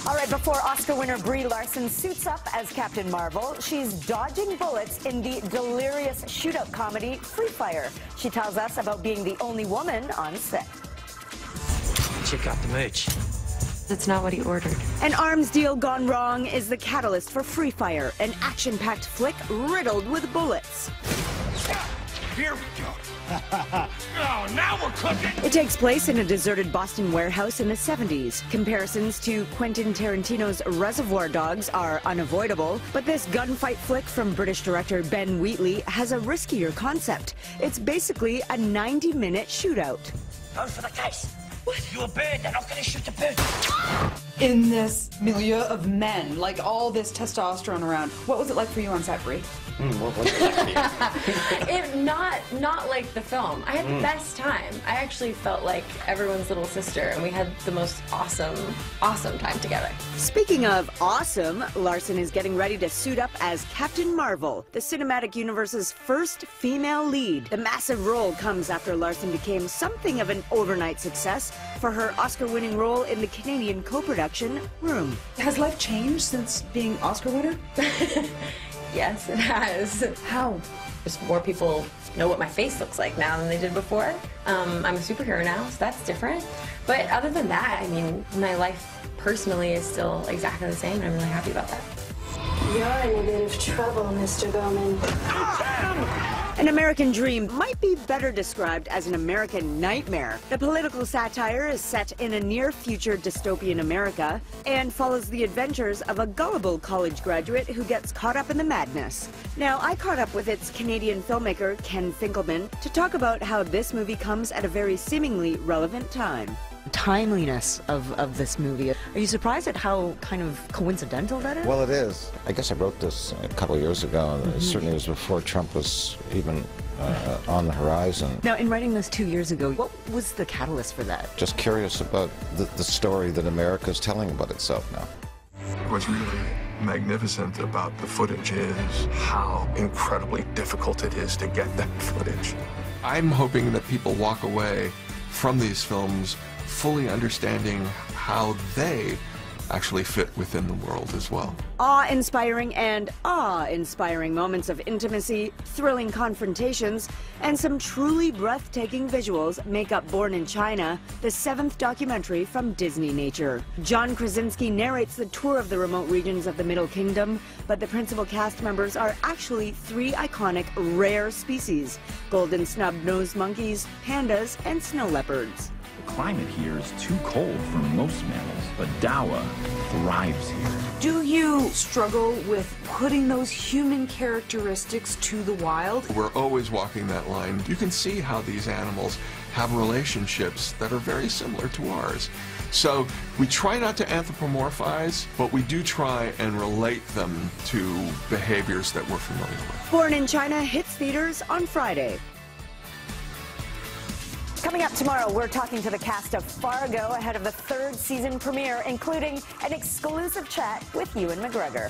All right, before Oscar winner Brie Larson suits up as Captain Marvel, she's dodging bullets in the delirious shootout comedy Free Fire. She tells us about being the only woman on set. Check out the mooch. That's not what he ordered. An arms deal gone wrong is the catalyst for Free Fire, an action-packed flick riddled with bullets. Here we go. Oh, now we're cooking! It takes place in a deserted Boston warehouse in the 70s. Comparisons to Quentin Tarantino's Reservoir Dogs are unavoidable, but this gunfight flick from British director Ben Wheatley has a riskier concept. It's basically a 90-minute shootout. Go for the case. What? You're a bird. They're not going to shoot the bird. In this milieu of men, like all this testosterone around, what was it like for you on set, Brie? What was it like for you? Not like the film. I had the best time. I actually felt like everyone's little sister, and we had the most awesome time together. Speaking of awesome, Larson is getting ready to suit up as Captain Marvel, the cinematic universe's first female lead. The massive role comes after Larson became something of an overnight success for her Oscar-winning role in the Canadian co-production Room. Has life changed since being Oscar winner? Yes, it has. How? Just more people know what my face looks like now than they did before. I'm a superhero now, so that's different. But other than that, I mean, my life personally is still exactly the same, and I'm really happy about that. You're in a bit of trouble, Mr. Bowman. An American Dream might be better described as an American nightmare. The political satire is set in a near-future dystopian America and follows the adventures of a gullible college graduate who gets caught up in the madness. Now, I caught up with its Canadian filmmaker, Ken Finkelman, to talk about how this movie comes at a very seemingly relevant time. Timeliness of this movie. Are you surprised at how kind of coincidental that is? Well, it is. I guess I wrote this a couple of years ago. Certainly it was before Trump was even on the horizon. Now, in writing this 2 years ago, what was the catalyst for that? Just curious about the story that America's telling about itself now. What's really magnificent about the footage is how incredibly difficult it is to get that footage. I'm hoping that people walk away from these films fully understanding how they actually fit within the world as well. Awe-inspiring and awe-inspiring moments of intimacy, thrilling confrontations, and some truly breathtaking visuals make up Born in China, the 7th documentary from Disney Nature. John Krasinski narrates the tour of the remote regions of the Middle Kingdom, but the principal cast members are actually 3 iconic rare species: golden snub-nosed monkeys, pandas, and snow leopards. The climate here is too cold for most mammals, but Dawa thrives here. Do you struggle with putting those human characteristics to the wild? We're always walking that line. You can see how these animals have relationships that are very similar to ours. So we try not to anthropomorphize, but we do try and relate them to behaviors that we're familiar with. Born in China hits theaters on Friday. Coming up tomorrow, we're talking to the cast of Fargo ahead of the 3rd season premiere, including an exclusive chat with Ewan McGregor.